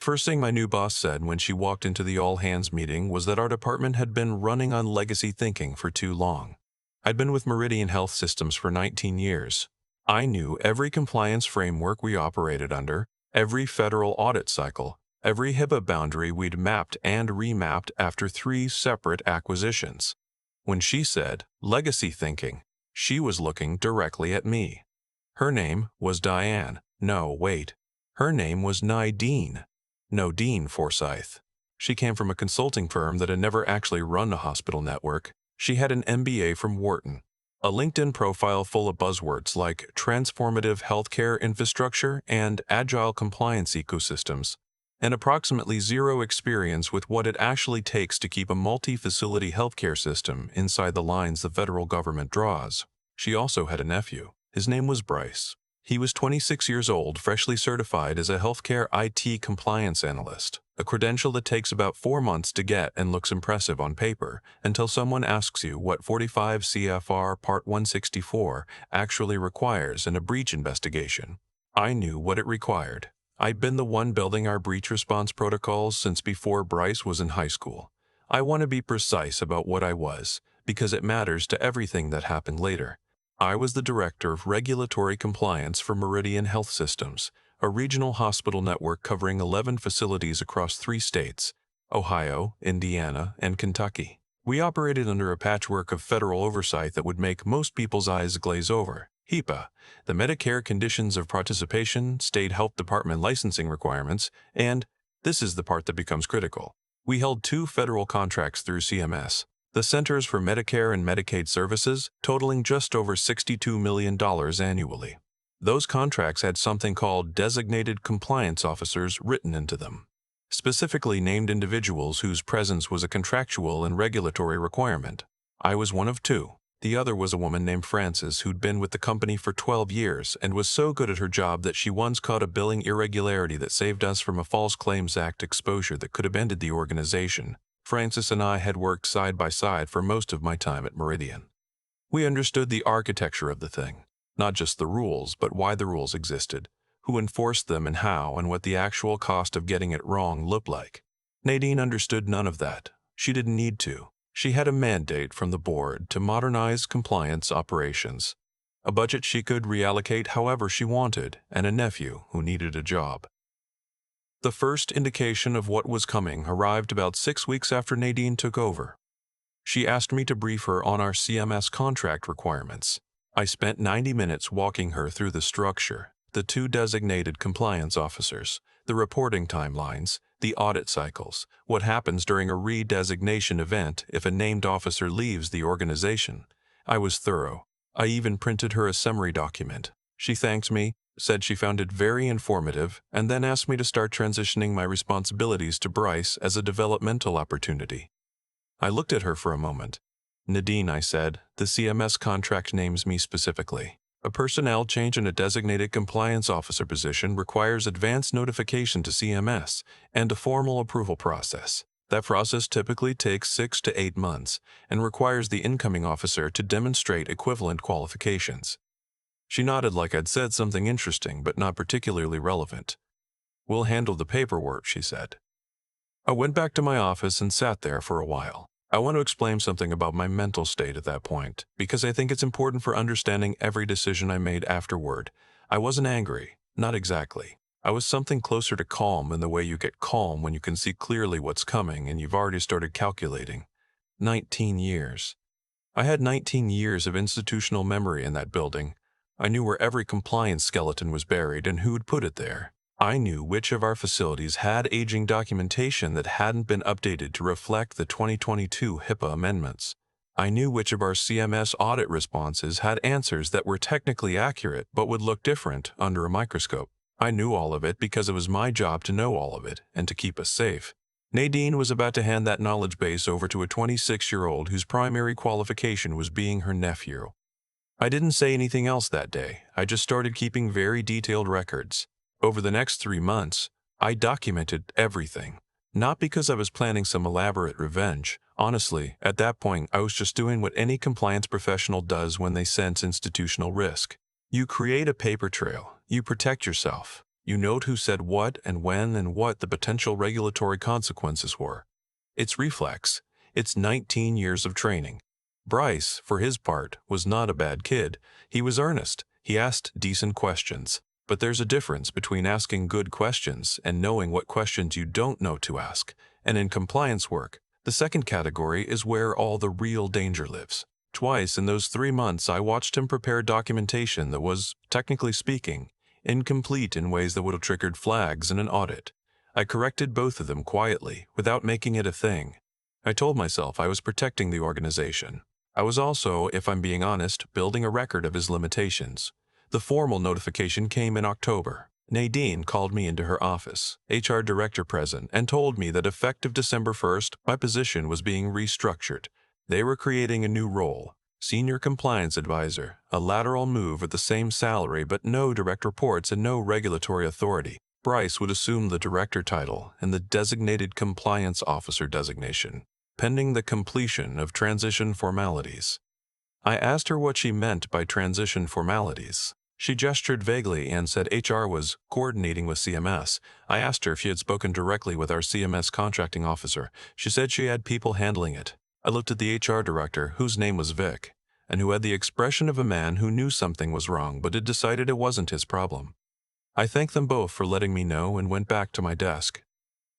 First thing my new boss said when she walked into the all-hands meeting was that our department had been running on legacy thinking for too long. I'd been with Meridian Health Systems for 19 years. I knew every compliance framework we operated under, every federal audit cycle, every HIPAA boundary we'd mapped and remapped after 3 separate acquisitions. When she said legacy thinking, she was looking directly at me. Her name was Diane. No, wait. Her name was Nadine. No, Dean Forsyth. She came from a consulting firm that had never actually run a hospital network. She had an MBA from Wharton, a LinkedIn profile full of buzzwords like transformative healthcare infrastructure and agile compliance ecosystems, and approximately zero experience with what it actually takes to keep a multi-facility healthcare system inside the lines the federal government draws. She also had a nephew. His name was Bryce. He was 26 years old, freshly certified as a healthcare IT compliance analyst, a credential that takes about 4 months to get and looks impressive on paper until someone asks you what 45 CFR Part 164 actually requires in a breach investigation. I knew what it required. I'd been the one building our breach response protocols since before Bryce was in high school. I want to be precise about what I was, because it matters to everything that happened later. I was the Director of Regulatory Compliance for Meridian Health Systems, a regional hospital network covering 11 facilities across 3 states, Ohio, Indiana, and Kentucky. We operated under a patchwork of federal oversight that would make most people's eyes glaze over. HIPAA, the Medicare Conditions of Participation, State Health Department licensing requirements, and, this is the part that becomes critical, we held 2 federal contracts through CMS. The Centers for Medicare and Medicaid Services, totaling just over $62 million annually. Those contracts had something called designated compliance officers written into them, specifically named individuals whose presence was a contractual and regulatory requirement. I was one of 2. The other was a woman named Frances who'd been with the company for 12 years and was so good at her job that she once caught a billing irregularity that saved us from a False Claims Act exposure that could have ended the organization. Frances and I had worked side by side for most of my time at Meridian. We understood the architecture of the thing, not just the rules, but why the rules existed, who enforced them and how, and what the actual cost of getting it wrong looked like. Nadine understood none of that. She didn't need to. She had a mandate from the board to modernize compliance operations, a budget she could reallocate however she wanted, and a nephew who needed a job. The first indication of what was coming arrived about 6 weeks after Nadine took over. She asked me to brief her on our CMS contract requirements. I spent 90 minutes walking her through the structure, the 2 designated compliance officers, the reporting timelines, the audit cycles, what happens during a redesignation event if a named officer leaves the organization. I was thorough. I even printed her a summary document. She thanked me, said she found it very informative, and then asked me to start transitioning my responsibilities to Bryce as a developmental opportunity. I looked at her for a moment. Nadine, I said, the CMS contract names me specifically. A personnel change in a designated compliance officer position requires advance notification to CMS and a formal approval process. That process typically takes 6 to 8 months and requires the incoming officer to demonstrate equivalent qualifications. She nodded like I'd said something interesting but not particularly relevant. We'll handle the paperwork, she said. I went back to my office and sat there for a while. I want to explain something about my mental state at that point, because I think it's important for understanding every decision I made afterward. I wasn't angry, not exactly. I was something closer to calm in the way you get calm when you can see clearly what's coming and you've already started calculating. 19 years. I had 19 years of institutional memory in that building. I knew where every compliance skeleton was buried and who'd put it there. I knew which of our facilities had aging documentation that hadn't been updated to reflect the 2022 HIPAA amendments. I knew which of our CMS audit responses had answers that were technically accurate but would look different under a microscope. I knew all of it because it was my job to know all of it and to keep us safe. Nadine was about to hand that knowledge base over to a 26-year-old whose primary qualification was being her nephew. I didn't say anything else that day. I just started keeping very detailed records. Over the next 3 months, I documented everything. Not because I was planning some elaborate revenge. Honestly, at that point, I was just doing what any compliance professional does when they sense institutional risk. You create a paper trail. You protect yourself. You note who said what and when and what the potential regulatory consequences were. It's reflex. It's 19 years of training. Bryce, for his part, was not a bad kid. He was earnest. He asked decent questions. But there's a difference between asking good questions and knowing what questions you don't know to ask. And in compliance work, the second category is where all the real danger lives. Twice in those 3 months, I watched him prepare documentation that was, technically speaking, incomplete in ways that would have triggered flags in an audit. I corrected both of them quietly, without making it a thing. I told myself I was protecting the organization. I was also, if I'm being honest, building a record of his limitations. The formal notification came in October. Nadine called me into her office, HR director present, and told me that effective December 1st, my position was being restructured. They were creating a new role, Senior Compliance Advisor, a lateral move at the same salary but no direct reports and no regulatory authority. Bryce would assume the director title and the Designated Compliance Officer designation, pending the completion of transition formalities. I asked her what she meant by transition formalities. She gestured vaguely and said HR was coordinating with CMS. I asked her if she had spoken directly with our CMS contracting officer. She said she had people handling it. I looked at the HR director, whose name was Vic, and who had the expression of a man who knew something was wrong but had decided it wasn't his problem. I thanked them both for letting me know and went back to my desk.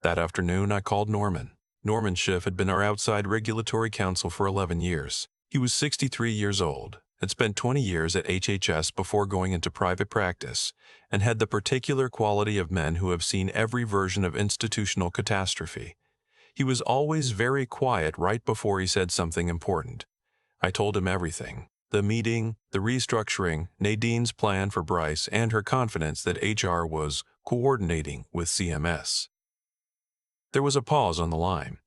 That afternoon, I called Norman. Norman Schiff had been our outside regulatory counsel for 11 years. He was 63 years old, had spent 20 years at HHS before going into private practice, and had the particular quality of men who have seen every version of institutional catastrophe. He was always very quiet right before he said something important. I told him everything. The meeting, the restructuring, Nadine's plan for Bryce, and her confidence that HR was coordinating with CMS. There was a pause on the line.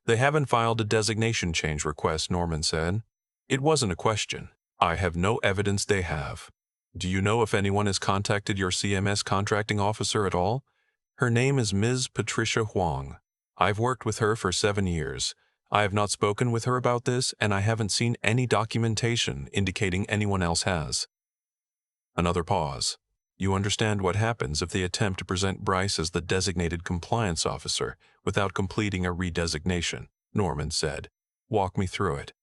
They haven't filed a designation change request, Norman said. It wasn't a question. I have no evidence they have. Do you know if anyone has contacted your CMS contracting officer at all? Her name is Ms. Patricia Huang. I've worked with her for 7 years. I have not spoken with her about this, and I haven't seen any documentation indicating anyone else has. Another pause. You understand what happens if they attempt to present Bryce as the designated compliance officer without completing a redesignation, Norman said. Walk me through it.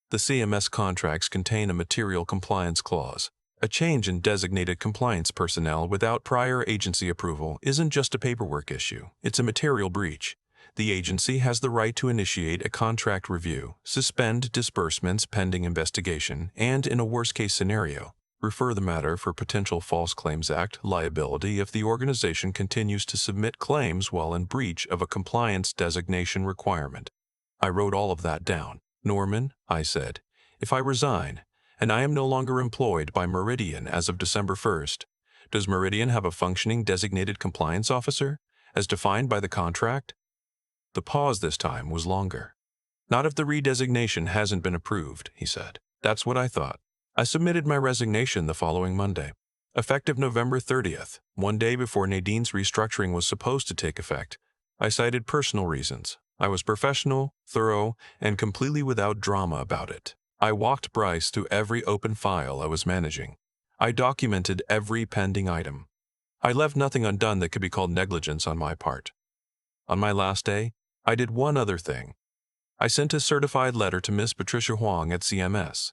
The CMS contracts contain a material compliance clause. A change in designated compliance personnel without prior agency approval isn't just a paperwork issue, it's a material breach. The agency has the right to initiate a contract review, suspend disbursements pending investigation, and, in a worst-case scenario, refer the matter for potential False Claims Act liability if the organization continues to submit claims while in breach of a compliance designation requirement. I wrote all of that down. Norman, I said, if I resign, and I am no longer employed by Meridian as of December 1st, does Meridian have a functioning designated compliance officer, as defined by the contract? The pause this time was longer. Not if the redesignation hasn't been approved, he said. That's what I thought. I submitted my resignation the following Monday, effective November 30th, one day before Nadine's restructuring was supposed to take effect. I cited personal reasons. I was professional, thorough, and completely without drama about it. I walked Bryce through every open file I was managing. I documented every pending item. I left nothing undone that could be called negligence on my part. On my last day, I did one other thing. I sent a certified letter to Miss Patricia Huang at CMS.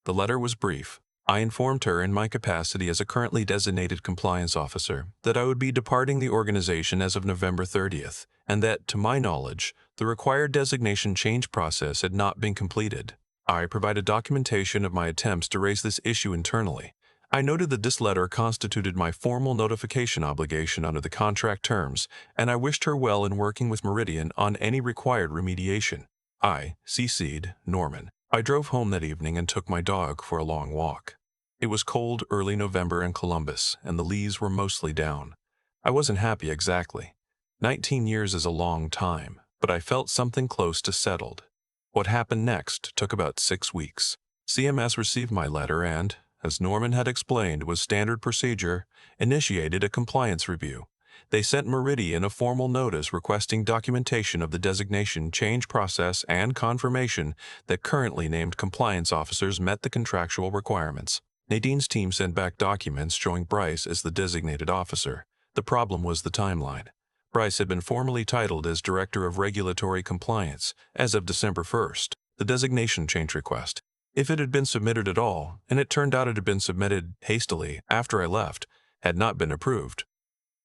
The letter was brief. I informed her in my capacity as a currently designated compliance officer that I would be departing the organization as of November 30th, and that, to my knowledge, the required designation change process had not been completed. I provided documentation of my attempts to raise this issue internally. I noted that this letter constituted my formal notification obligation under the contract terms, and I wished her well in working with Meridian on any required remediation. I CC'd Norman. I drove home that evening and took my dog for a long walk. It was cold early November in Columbus, and the leaves were mostly down. I wasn't happy exactly. 19 years is a long time, but I felt something close to settled. What happened next took about 6 weeks. CMS received my letter and, as Norman had explained was standard procedure, initiated a compliance review. They sent Meridian a formal notice requesting documentation of the designation change process and confirmation that currently named compliance officers met the contractual requirements. Nadine's team sent back documents showing Bryce as the designated officer. The problem was the timeline. Bryce had been formally titled as Director of Regulatory Compliance as of December 1st, the designation change request. If it had been submitted at all, and it turned out it had been submitted hastily after I left, had not been approved.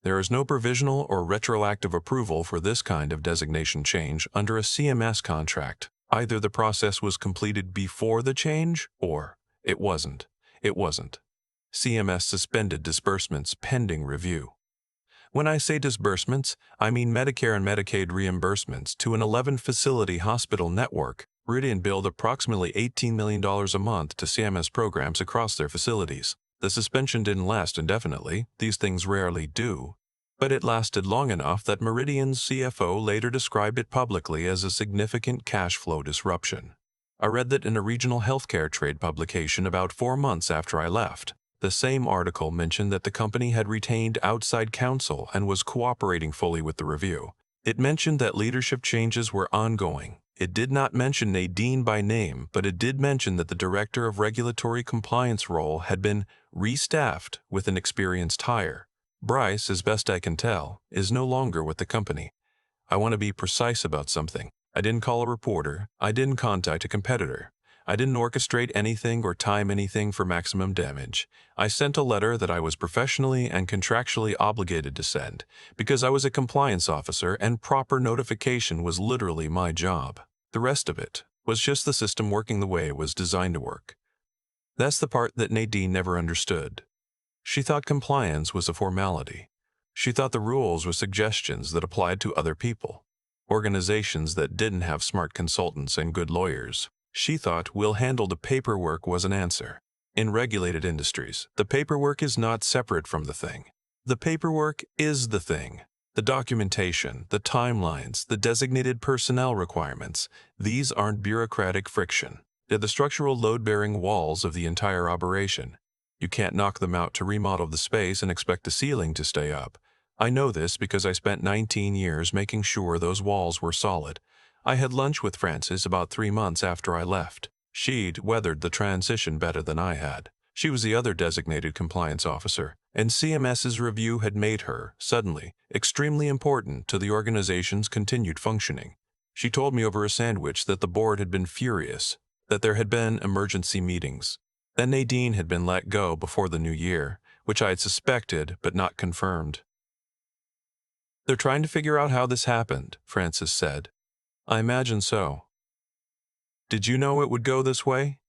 There is no provisional or retroactive approval for this kind of designation change under a CMS contract. Either the process was completed before the change, or it wasn't. It wasn't. CMS suspended disbursements pending review. When I say disbursements, I mean Medicare and Medicaid reimbursements to an 11-facility hospital network. Meridian billed approximately $18 million a month to CMS programs across their facilities. The suspension didn't last indefinitely, these things rarely do, but it lasted long enough that Meridian's CFO later described it publicly as a significant cash flow disruption. I read that in a regional healthcare trade publication about 4 months after I left. The same article mentioned that the company had retained outside counsel and was cooperating fully with the review. It mentioned that leadership changes were ongoing. It did not mention Nadine by name, but it did mention that the Director of Regulatory Compliance role had been restaffed with an experienced hire. Bryce, as best I can tell, is no longer with the company. I want to be precise about something. I didn't call a reporter. I didn't contact a competitor. I didn't orchestrate anything or time anything for maximum damage. I sent a letter that I was professionally and contractually obligated to send, because I was a compliance officer and proper notification was literally my job. The rest of it was just the system working the way it was designed to work. That's the part that Nadine never understood. She thought compliance was a formality. She thought the rules were suggestions that applied to other people, organizations that didn't have smart consultants and good lawyers. She thought "we'll handle the paperwork" was an answer. In regulated industries, the paperwork is not separate from the thing. The paperwork is the thing. The documentation, the timelines, the designated personnel requirements, these aren't bureaucratic friction. They're the structural load-bearing walls of the entire operation. You can't knock them out to remodel the space and expect the ceiling to stay up. I know this because I spent 19 years making sure those walls were solid. I had lunch with Frances about 3 months after I left. She'd weathered the transition better than I had. She was the other designated compliance officer, and CMS's review had made her, suddenly, extremely important to the organization's continued functioning. She told me over a sandwich that the board had been furious, that there had been emergency meetings, that Nadine had been let go before the new year, which I had suspected but not confirmed. "They're trying to figure out how this happened," Frances said. "I imagine so." "Did you know it would go this way?"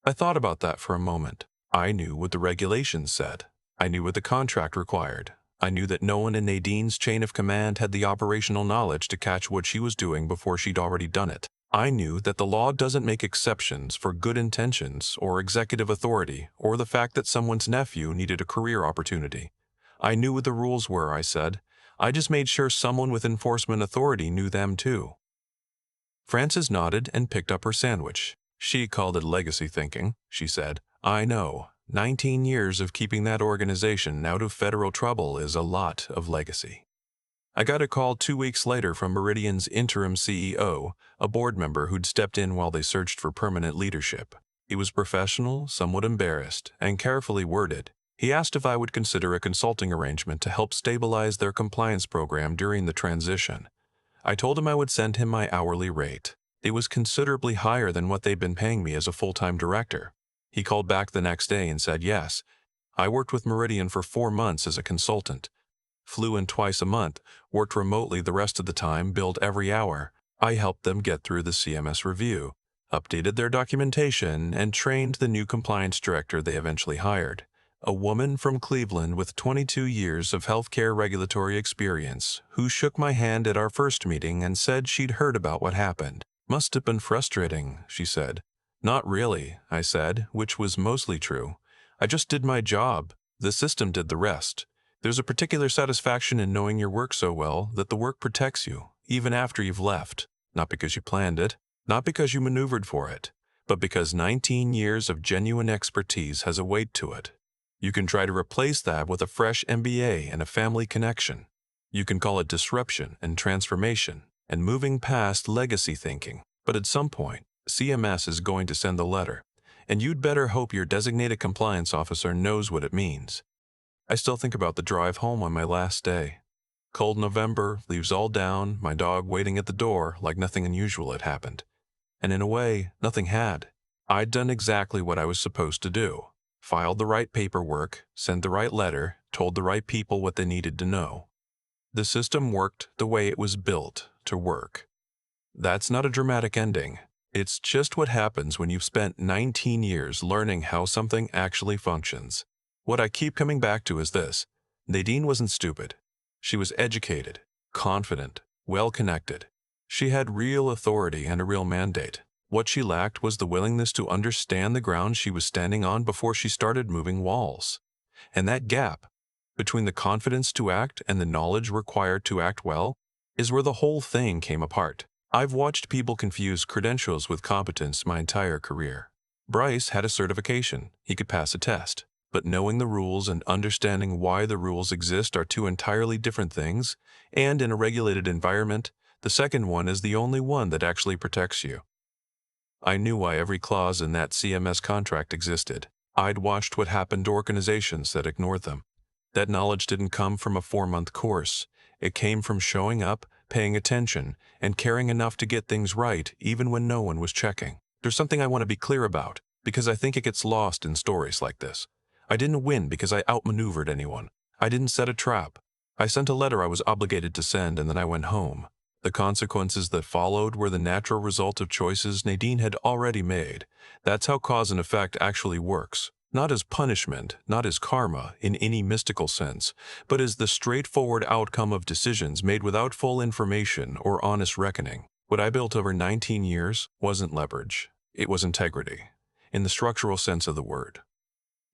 I thought about that for a moment. I knew what the regulations said. I knew what the contract required. I knew that no one in Nadine's chain of command had the operational knowledge to catch what she was doing before she'd already done it. I knew that the law doesn't make exceptions for good intentions or executive authority or the fact that someone's nephew needed a career opportunity. I knew what the rules were, I said. I just made sure someone with enforcement authority knew them too. Frances nodded and picked up her sandwich. "She called it legacy thinking," she said. "I know. 19 years of keeping that organization out of federal trouble is a lot of legacy." I got a call 2 weeks later from Meridian's interim CEO, a board member who'd stepped in while they searched for permanent leadership. He was professional, somewhat embarrassed, and carefully worded. He asked if I would consider a consulting arrangement to help stabilize their compliance program during the transition. I told him I would send him my hourly rate. It was considerably higher than what they'd been paying me as a full-time director. He called back the next day and said yes. I worked with Meridian for 4 months as a consultant. Flew in twice a month, worked remotely the rest of the time, billed every hour. I helped them get through the CMS review, updated their documentation, and trained the new compliance director they eventually hired. A woman from Cleveland with 22 years of healthcare regulatory experience, who shook my hand at our first meeting and said she'd heard about what happened. "Must have been frustrating," she said. "Not really," I said, which was mostly true. "I just did my job. The system did the rest. There's a particular satisfaction in knowing your work so well that the work protects you, even after you've left. Not because you planned it, not because you maneuvered for it, but because 19 years of genuine expertise has a weight to it. You can try to replace that with a fresh MBA and a family connection. You can call it disruption and transformation and moving past legacy thinking. But at some point, CMS is going to send the letter, and you'd better hope your designated compliance officer knows what it means." I still think about the drive home on my last day. Cold November, leaves all down, my dog waiting at the door like nothing unusual had happened. And in a way, nothing had. I'd done exactly what I was supposed to do. Filed the right paperwork, sent the right letter, told the right people what they needed to know. The system worked the way it was built to work. That's not a dramatic ending. It's just what happens when you've spent 19 years learning how something actually functions. What I keep coming back to is this. Nadine wasn't stupid. She was educated, confident, well-connected. She had real authority and a real mandate. What she lacked was the willingness to understand the ground she was standing on before she started moving walls. And that gap, between the confidence to act and the knowledge required to act well, is where the whole thing came apart. I've watched people confuse credentials with competence my entire career. Bryce had a certification. He could pass a test. But knowing the rules and understanding why the rules exist are two entirely different things, and in a regulated environment, the second one is the only one that actually protects you. I knew why every clause in that CMS contract existed. I'd watched what happened to organizations that ignored them. That knowledge didn't come from a 4-month course. It came from showing up, paying attention, and caring enough to get things right even when no one was checking. There's something I want to be clear about, because I think it gets lost in stories like this. I didn't win because I outmaneuvered anyone. I didn't set a trap. I sent a letter I was obligated to send, and then I went home. The consequences that followed were the natural result of choices Nadine had already made. That's how cause and effect actually works. Not as punishment, not as karma in any mystical sense, but as the straightforward outcome of decisions made without full information or honest reckoning. What I built over 19 years wasn't leverage. It was integrity, in the structural sense of the word.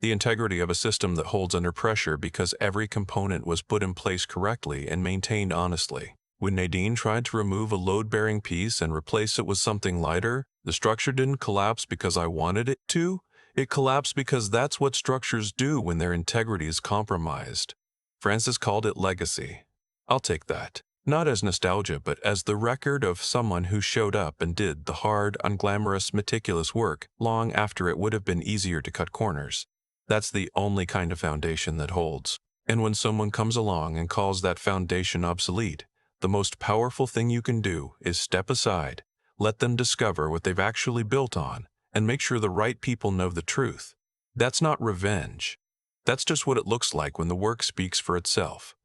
The integrity of a system that holds under pressure because every component was put in place correctly and maintained honestly. When Nadine tried to remove a load-bearing piece and replace it with something lighter, the structure didn't collapse because I wanted it to. It collapsed because that's what structures do when their integrity is compromised. Francis called it legacy. I'll take that. Not as nostalgia, but as the record of someone who showed up and did the hard, unglamorous, meticulous work long after it would have been easier to cut corners. That's the only kind of foundation that holds. And when someone comes along and calls that foundation obsolete, the most powerful thing you can do is step aside, let them discover what they've actually built on, and make sure the right people know the truth. That's not revenge. That's just what it looks like when the work speaks for itself.